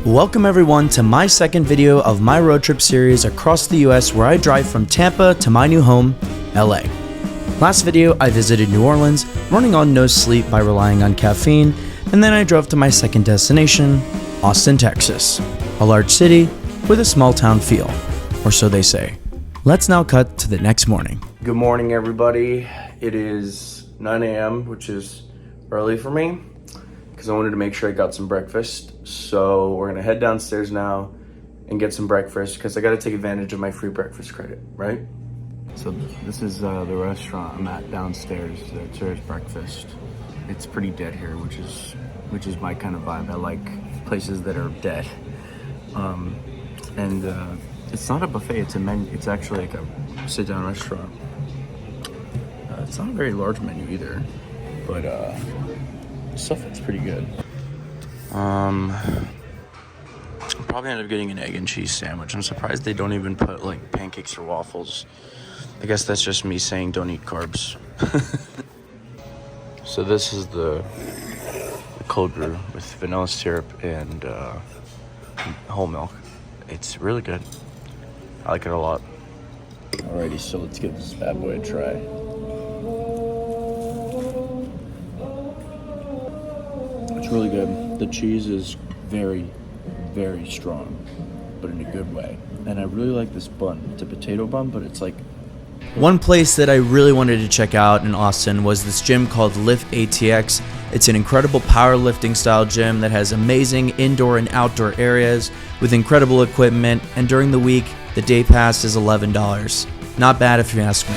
Welcome everyone to my second video of my road trip series across the US where I drive from Tampa to my new home, LA. Last video I visited New Orleans, running on no sleep by relying on caffeine, and then I drove to my second destination, Austin, Texas, a large city with a small town feel, or so they say. Let's now cut to the next morning. Good morning everybody. It is 9 a.m. which is early for me because I wanted to make sure I got some breakfast. So we're gonna head downstairs now and get some breakfast because I gotta take advantage of my free breakfast credit, right? So this is the restaurant I'm at downstairs that serves breakfast. It's pretty dead here, which is my kind of vibe. I like places that are dead. It's not a buffet, it's a menu. It's actually like a sit-down restaurant. It's not a very large menu either, but stuff looks pretty good. I'll probably end up getting an egg and cheese sandwich. I'm surprised they don't even put like pancakes or waffles. I guess that's just me saying don't eat carbs. So this is the cold brew with vanilla syrup and whole milk. It's really good. I like it a lot. Alrighty, so let's give this bad boy a try. It's really good. The cheese is very, very strong, but in a good way. And I really like this bun. It's a potato bun, but it's like... One place that I really wanted to check out in Austin was this gym called Lift ATX. It's an incredible powerlifting style gym that has amazing indoor and outdoor areas with incredible equipment, and during the week, the day pass is $11. Not bad if you ask me.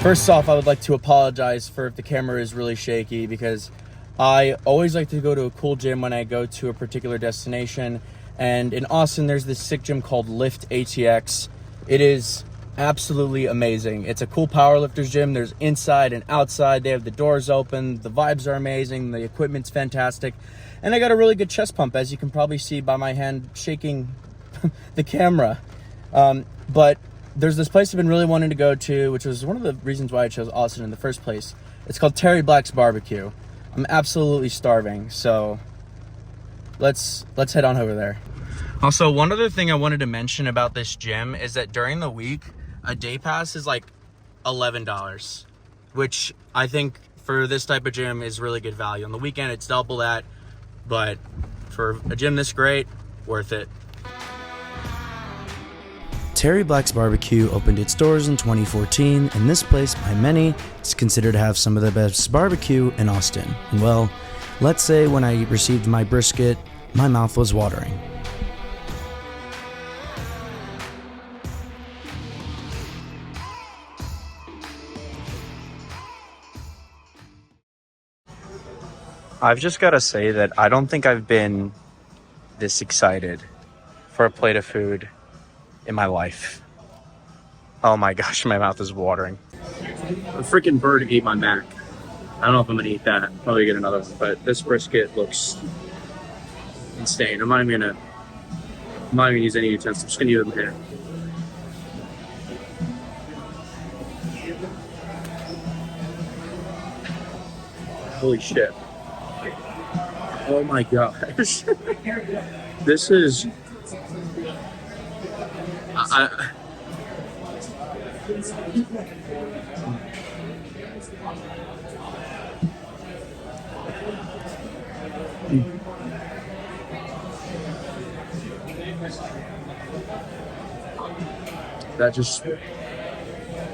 First off, I would like to apologize for if the camera is really shaky because I always like to go to a cool gym when I go to a particular destination. And in Austin, there's this sick gym called Lift ATX. It is absolutely amazing. It's a cool powerlifters gym. There's inside and outside. They have the doors open. The vibes are amazing. The equipment's fantastic. And I got a really good chest pump, as you can probably see by my hand shaking the camera. But there's this place I've been really wanting to go to, which was one of the reasons why I chose Austin in the first place. It's called Terry Black's Barbecue. I'm absolutely starving, so let's head on over there. Also, one other thing I wanted to mention about this gym is that during the week, a day pass is like $11, which I think for this type of gym is really good value. On the weekend, it's double that, but for a gym this great, worth it. Terry Black's Barbecue opened its doors in 2014, and this place, by many, is considered to have some of the best barbecue in Austin. And well, let's say when I received my brisket, my mouth was watering. I've just got to say that I don't think I've been this excited for a plate of food in my life. Oh my gosh, my mouth is watering. A freaking bird ate my mac. I don't know if I'm gonna eat that. Probably get another one, but this brisket looks insane. I'm not even gonna use any utensils. I'm just gonna use it with my hand. Holy shit. Oh my gosh. This is...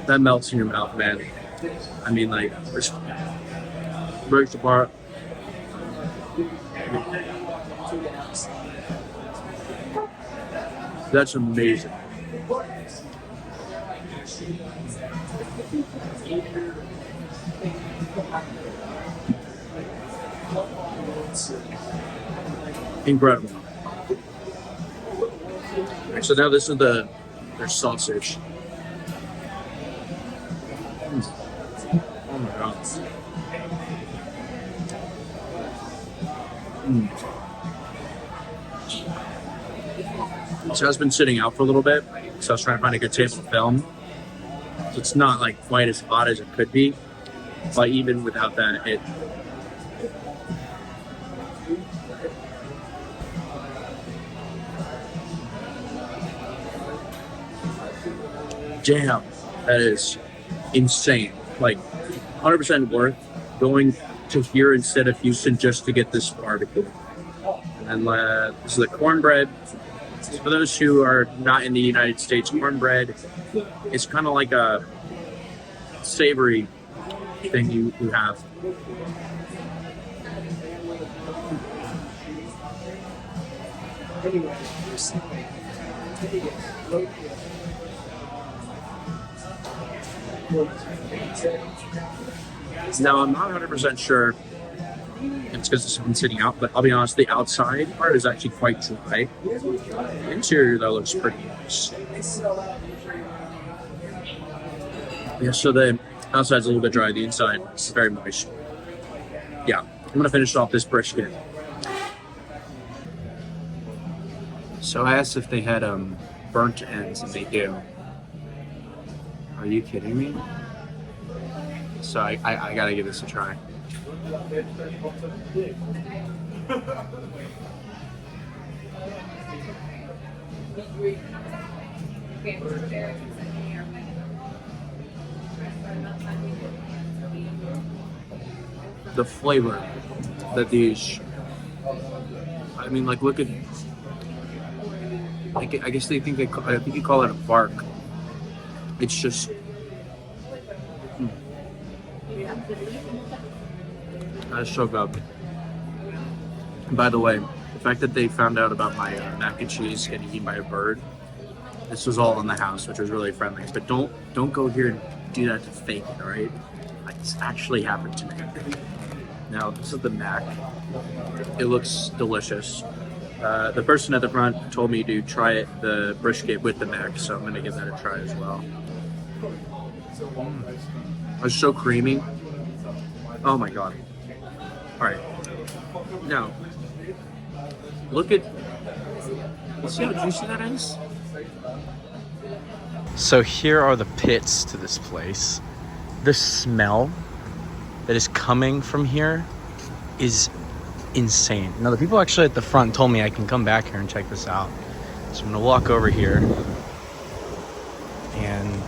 that melts in your mouth, man. I mean, like, just breaks apart. That's amazing. Incredible. So now this is their sausage. Oh my god. So it's been sitting out for a little bit. So I was trying to find a good table to film. So it's not like quite as hot as it could be. But even without that, it damn, that is insane. Like 100% worth going to here instead of Houston just to get this barbecue. And this is the cornbread. For those who are not in the United States, cornbread is kind of like a savory thing you have. Now, I'm not 100% sure it's because it's been sitting out, but I'll be honest, the outside part is actually quite dry. The interior, though, looks pretty nice. Yeah, so the outside's a little bit dry, the inside is very moist. Yeah, I'm going to finish off this brisket. So I asked if they had burnt ends, and they do. Are you kidding me? So I gotta give this a try. The flavor that these, I mean, like, look at, I guess they think I think you call it a bark. It's just, that's so good. And by the way, the fact that they found out about my mac and cheese getting eaten by a bird, this was all in the house, which was really friendly. But don't go here and do that to fake it, all right? Like, this actually happened to me. Now, this is the mac. It looks delicious. The person at the front told me to try the brisket with the mac, so I'm gonna give that a try as well. It's so creamy. Oh my god. Alright. Now, look at, see how juicy that is? So here are the pits to this place. The smell that is coming from here is insane. Now, the people actually at the front told me I can come back here and check this out. So I'm gonna walk over here and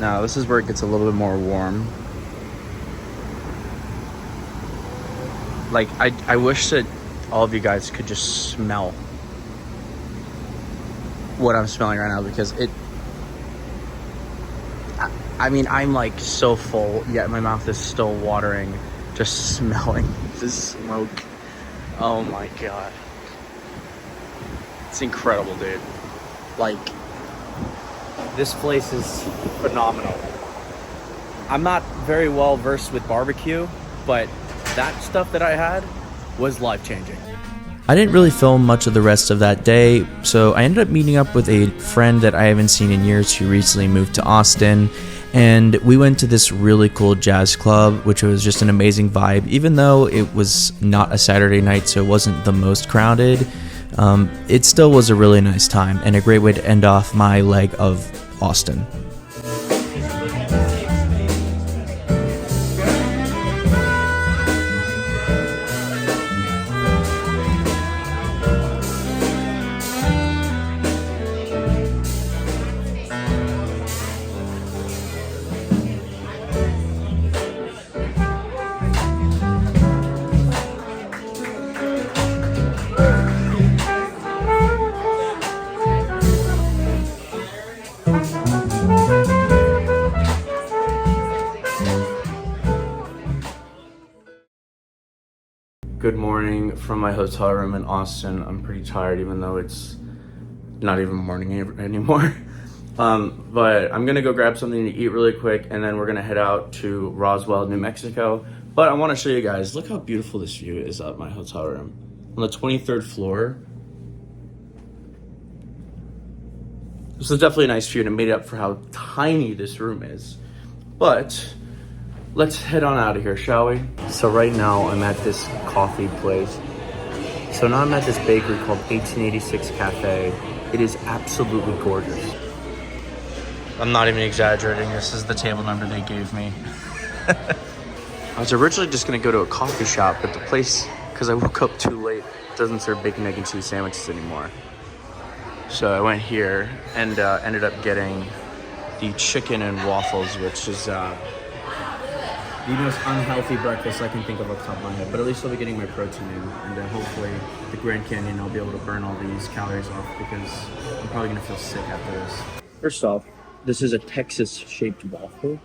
now this is where it gets a little bit more warm. Like, I wish that all of you guys could just smell what I'm smelling right now, because I mean, I'm like so full, yet my mouth is still watering just smelling the smoke. Oh my god. It's incredible, dude. Like, this place is phenomenal. I'm not very well versed with barbecue, but that stuff that I had was life-changing. I didn't really film much of the rest of that day, so I ended up meeting up with a friend that I haven't seen in years who recently moved to Austin, and we went to this really cool jazz club, which was just an amazing vibe. Even though it was not a Saturday night, so it wasn't the most crowded, it still was a really nice time and a great way to end off my leg of Austin. Good morning from my hotel room in Austin. I'm pretty tired, even though it's not even morning anymore. But I'm gonna go grab something to eat really quick, and then we're gonna head out to Roswell, New Mexico. But I wanna show you guys, look how beautiful this view is up my hotel room. On the 23rd floor. This is definitely a nice view, and it made up for how tiny this room is. But let's head on out of here, shall we? So right now I'm at this coffee place. So now I'm at this bakery called 1886 Cafe. It is absolutely gorgeous. I'm not even exaggerating. This is the table number they gave me. I was originally just gonna go to a coffee shop, but the place, because I woke up too late, doesn't serve bacon, egg, and cheese sandwiches anymore. So I went here and ended up getting the chicken and waffles, which is the most unhealthy breakfast I can think of off the top of my head. But at least I'll be getting my protein in, and hopefully the Grand Canyon, I'll be able to burn all these calories off because I'm probably gonna feel sick after this. First off, this is a Texas-shaped waffle.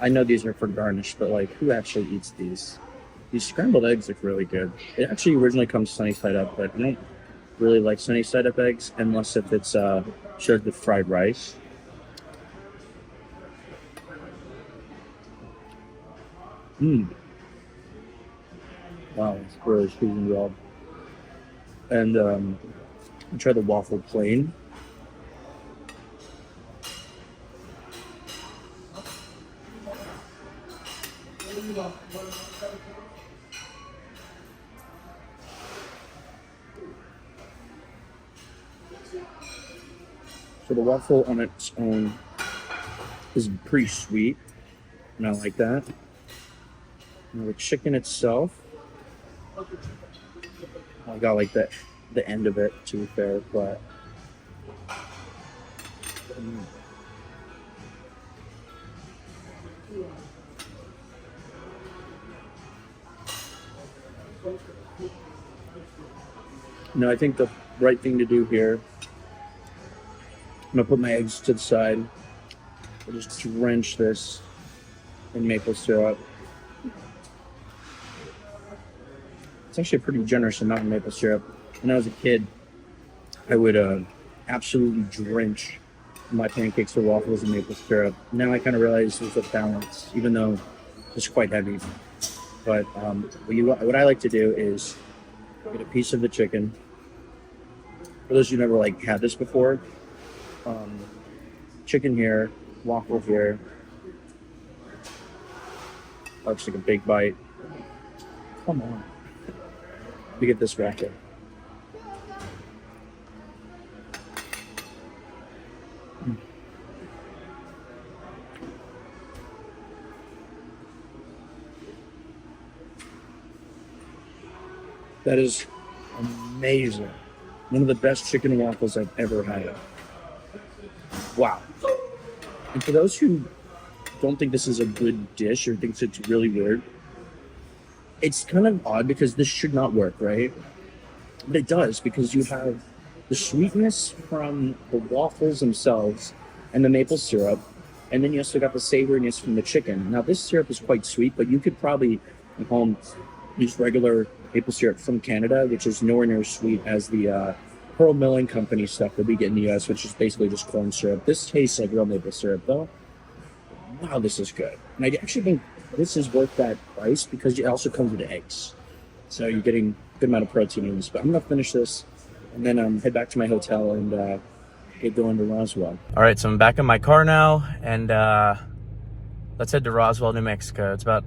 I know these are for garnish, but like, who actually eats these? These scrambled eggs look really good. It actually originally comes sunny side up, but I don't really like sunny side up eggs unless if it's served with fried rice. Wow, it's really sweet and well. And I'll try the waffle plain. So the waffle on its own is pretty sweet, and I like that. And the chicken itself, I got like the end of it, to be fair, but no, I think the right thing to do here, I'm gonna put my eggs to the side. I'll just drench this in maple syrup. It's actually a pretty generous amount of maple syrup. When I was a kid, I would absolutely drench my pancakes or waffles in maple syrup. Now I kind of realize there's a balance, even though it's quite heavy. But what I like to do is get a piece of the chicken. For those who never like had this before, chicken here, waffle here. I'll just take a big bite. Come on. Let me get this racket. That is amazing. One of the best chicken and waffles I've ever had. Wow. And for those who don't think this is a good dish or thinks it's really weird, it's kind of odd because this should not work, right? But it does, because you have the sweetness from the waffles themselves and the maple syrup, and then you also got the savoriness from the chicken. Now this syrup is quite sweet, but you could probably at home use regular maple syrup from Canada, which is nowhere near as sweet as the Pearl Milling Company stuff that we get in the US, which is basically just corn syrup. This tastes like real maple syrup though. Wow, this is good. And I actually think this is worth that price because it also comes with eggs. So you're getting a good amount of protein in this. But I'm gonna finish this and then head back to my hotel and get going to Roswell. All right, so I'm back in my car now and let's head to Roswell, New Mexico. It's about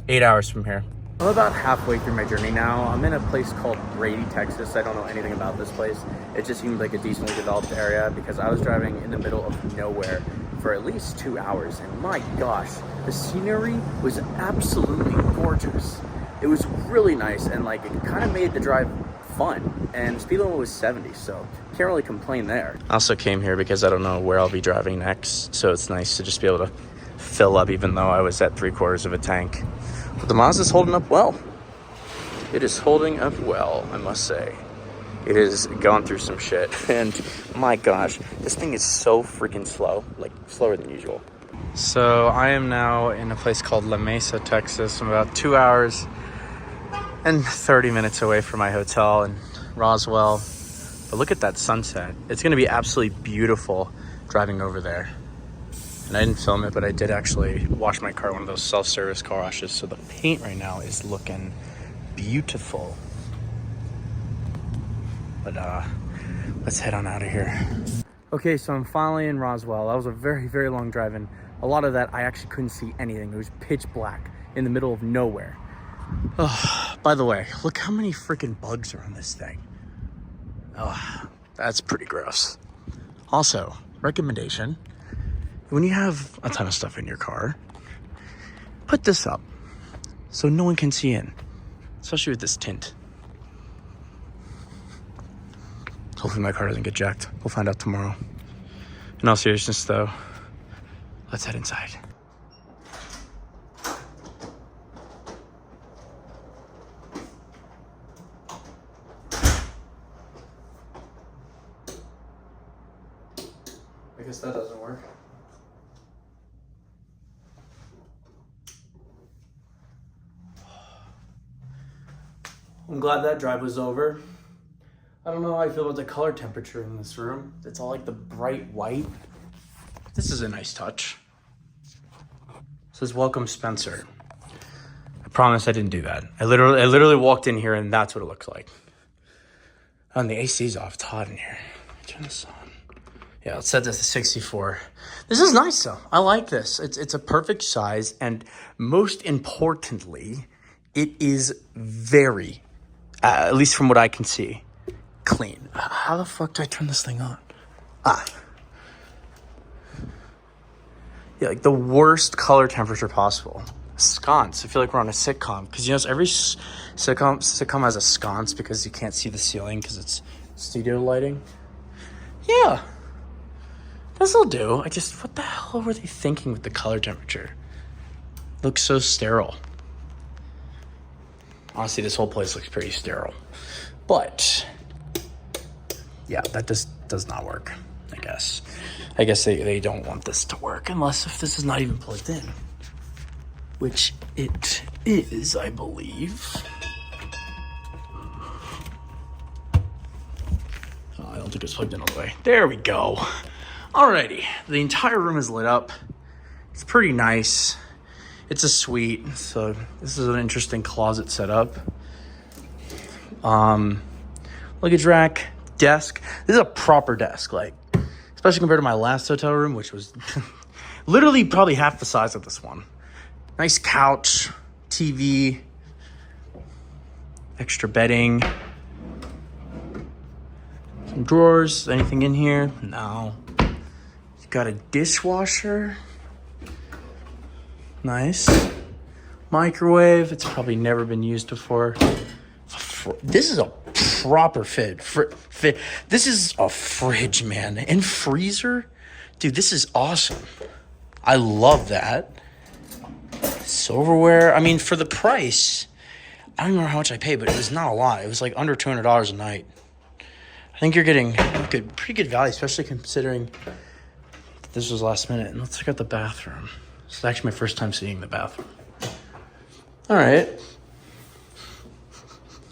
8 hours from here. I'm about halfway through my journey now. I'm in a place called Brady, Texas. I don't know anything about this place. It just seemed like a decently developed area because I was driving in the middle of nowhere for at least 2 hours. And my gosh, the scenery was absolutely gorgeous. It was really nice and like it kind of made the drive fun. And speed limit was 70, so can't really complain there. I also came here because I don't know where I'll be driving next. So it's nice to just be able to fill up even though I was at 3/4 of a tank. But the Mazda's holding up well. It is holding up well, I must say. It has gone through some shit. And my gosh, this thing is so freaking slow. Like, slower than usual. So I am now in a place called La Mesa, Texas. I'm about 2 hours and 30 minutes away from my hotel in Roswell. But look at that sunset. It's going to be absolutely beautiful driving over there. And I didn't film it, but I did actually wash my car at one of those self-service car washes. So the paint right now is looking beautiful. But let's head on out of here. Okay, so I'm finally in Roswell. That was a very, very long drive, and A lot of that, I actually couldn't see anything. It was pitch black in the middle of nowhere. Oh, by the way, look how many freaking bugs are on this thing. Oh, that's pretty gross. Also, recommendation, when you have a ton of stuff in your car, put this up so no one can see in, especially with this tint. Hopefully my car doesn't get jacked. We'll find out tomorrow. In all seriousness though, let's head inside. I guess that doesn't work. I'm glad that drive was over. I don't know how I feel about the color temperature in this room. It's all like the bright white. This is a nice touch. It says, welcome, Spencer. I promise I didn't do that. I literally walked in here and that's what it looks like. And the AC's off. It's hot in here. Turn this on. Yeah, let's set this to 64. This is nice though. I like this. It's a perfect size, and most importantly, it is very, at least from what I can see, clean. How the fuck do I turn this thing on? Yeah, like the worst color temperature possible. Sconce. I feel like we're on a sitcom, because you know every sitcom has a sconce because you can't see the ceiling because it's studio lighting. Yeah. This'll do. What the hell were they thinking with the color temperature? Looks so sterile. Honestly, this whole place looks pretty sterile. But, yeah, that just does not work, I guess. I guess they don't want this to work unless if this is not even plugged in. Which it is, I believe. Oh, I don't think it's plugged in all the way. There we go. Alrighty, the entire room is lit up. It's pretty nice. It's a suite, so this is an interesting closet setup. Luggage rack, desk. This is a proper desk, like, especially compared to my last hotel room, which was literally probably half the size of this one. Nice couch, TV, extra bedding. Some drawers. Anything in here? No. Got a dishwasher. Nice. Microwave. It's probably never been used before. This is a proper fit. This is a fridge, man. And freezer. Dude, this is awesome. I love that. Silverware. I mean, for the price, I don't remember how much I paid, but it was not a lot. It was like under $200 a night. I think you're getting pretty good value, especially considering this was last minute. And let's check out the bathroom. This is actually my first time seeing the bathroom. All right.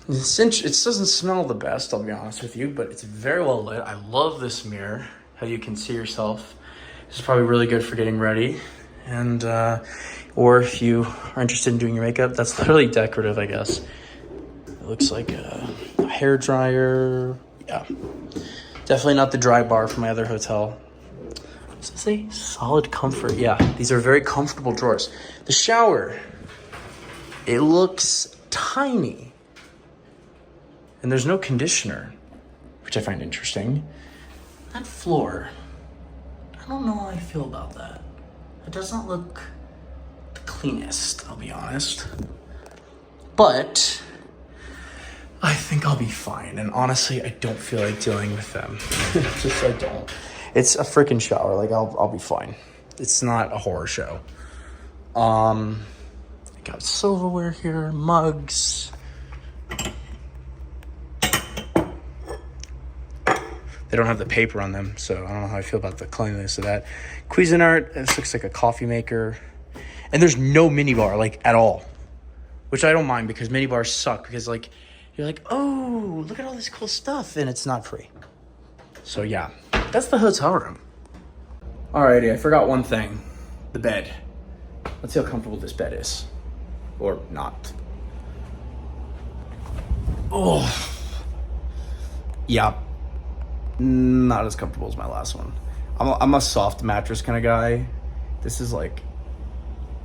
It doesn't smell the best, I'll be honest with you, but it's very well lit. I love this mirror, how you can see yourself. This is probably really good for getting ready. And, or if you are interested in doing your makeup, that's literally decorative, I guess. It looks like a hair dryer. Yeah. Definitely not the dry bar from my other hotel. Does it say solid comfort? Yeah, these are very comfortable drawers. The shower, it looks tiny. And there's no conditioner, which I find interesting. That floor, I don't know how I feel about that. It does not look the cleanest, I'll be honest. But I think I'll be fine. And honestly, I don't feel like dealing with them. I don't. It's a freaking shower. Like, I'll be fine. It's not a horror show. I got silverware here, mugs. They don't have the paper on them, so I don't know how I feel about the cleanliness of that. Cuisinart, this looks like a coffee maker. And there's no minibar, like, at all. Which I don't mind, because minibars suck. Because, like, you're like, oh, look at all this cool stuff. And it's not free. So, yeah. That's the hotel room. Alrighty, I forgot one thing. The bed. Let's see how comfortable this bed is. Or not. Oh. Yeah. Not as comfortable as my last one. I'm a soft mattress kind of guy. This is like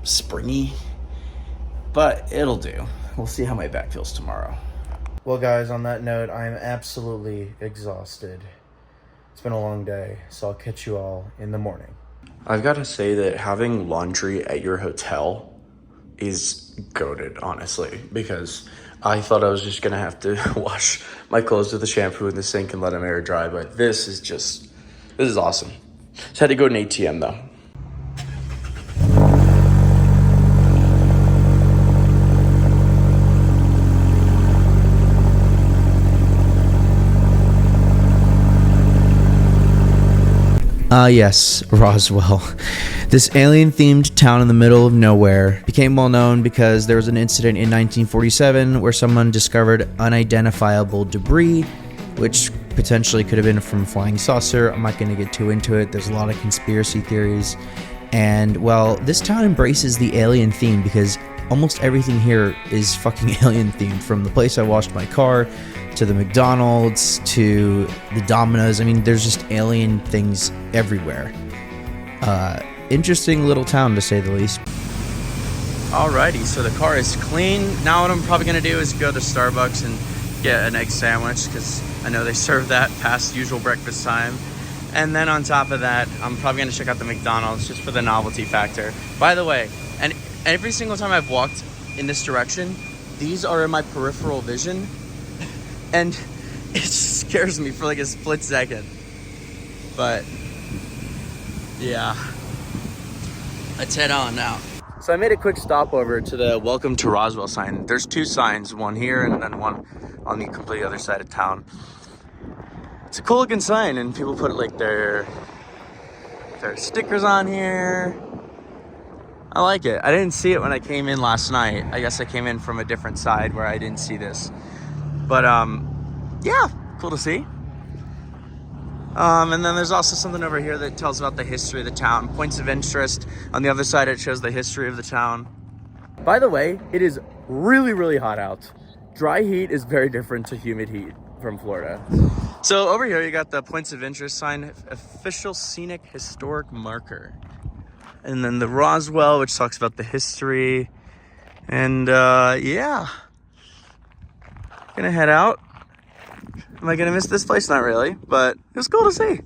springy, but it'll do. We'll see how my back feels tomorrow. Well, guys, on that note, I am absolutely exhausted. It's been a long day, so I'll catch you all in the morning. I've got to say that having laundry at your hotel is goated, honestly, because I thought I was just going to have to wash my clothes with the shampoo in the sink and let them air dry, but this is awesome. Just had to go to an ATM, though. Yes, Roswell. This alien-themed town in the middle of nowhere became well known because there was an incident in 1947 where someone discovered unidentifiable debris, which potentially could have been from a flying saucer. I'm not going to get too into it. There's a lot of conspiracy theories. And, well, this town embraces the alien theme because almost everything here is fucking alien themed, from the place I washed my car to the McDonald's to the Domino's. I mean, there's just alien things everywhere. Interesting little town, to say the least. Alrighty, so the car is clean. Now what I'm probably gonna do is go to Starbucks and get an egg sandwich, because I know they serve that past usual breakfast time. And then on top of that, I'm probably gonna check out the McDonald's just for the novelty factor. By the way, and every single time I've walked in this direction, these are in my peripheral vision, and it scares me for like a split second. But yeah, let's head on now. So I made a quick stopover to the Welcome to Roswell sign. There's two signs, one here and then one on the completely other side of town. It's a cool looking sign, and people put like their stickers on here. I like it. I didn't see it when I came in last night. I guess I came in from a different side where I didn't see this. But yeah, cool to see. And then there's also something over here that tells about the history of the town. Points of interest. On the other side, it shows the history of the town. By the way, it is really, really hot out. Dry heat is very different to humid heat from Florida. So over here, you got the points of interest sign, official scenic historic marker. And then the Roswell, which talks about the history. And yeah. Gonna head out. Am I gonna miss this place? Not really, but it was cool to see.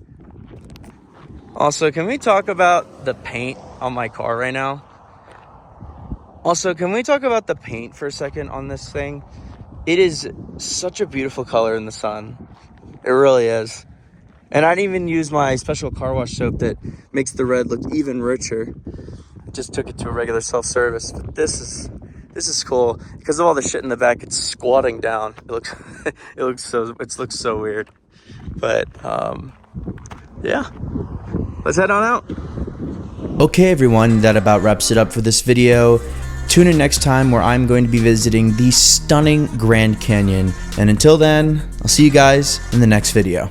Also, can we talk about the paint on my car right now? Also, can we talk about the paint for a second on this thing? It is such a beautiful color in the sun. It really is. And I didn't even use my special car wash soap that makes the red look even richer. I just took it to a regular self-service. But this is cool because of all the shit in the back. It's squatting down. It looks so weird. But yeah, let's head on out. Okay, everyone, that about wraps it up for this video. Tune in next time where I'm going to be visiting the stunning Grand Canyon. And until then, I'll see you guys in the next video.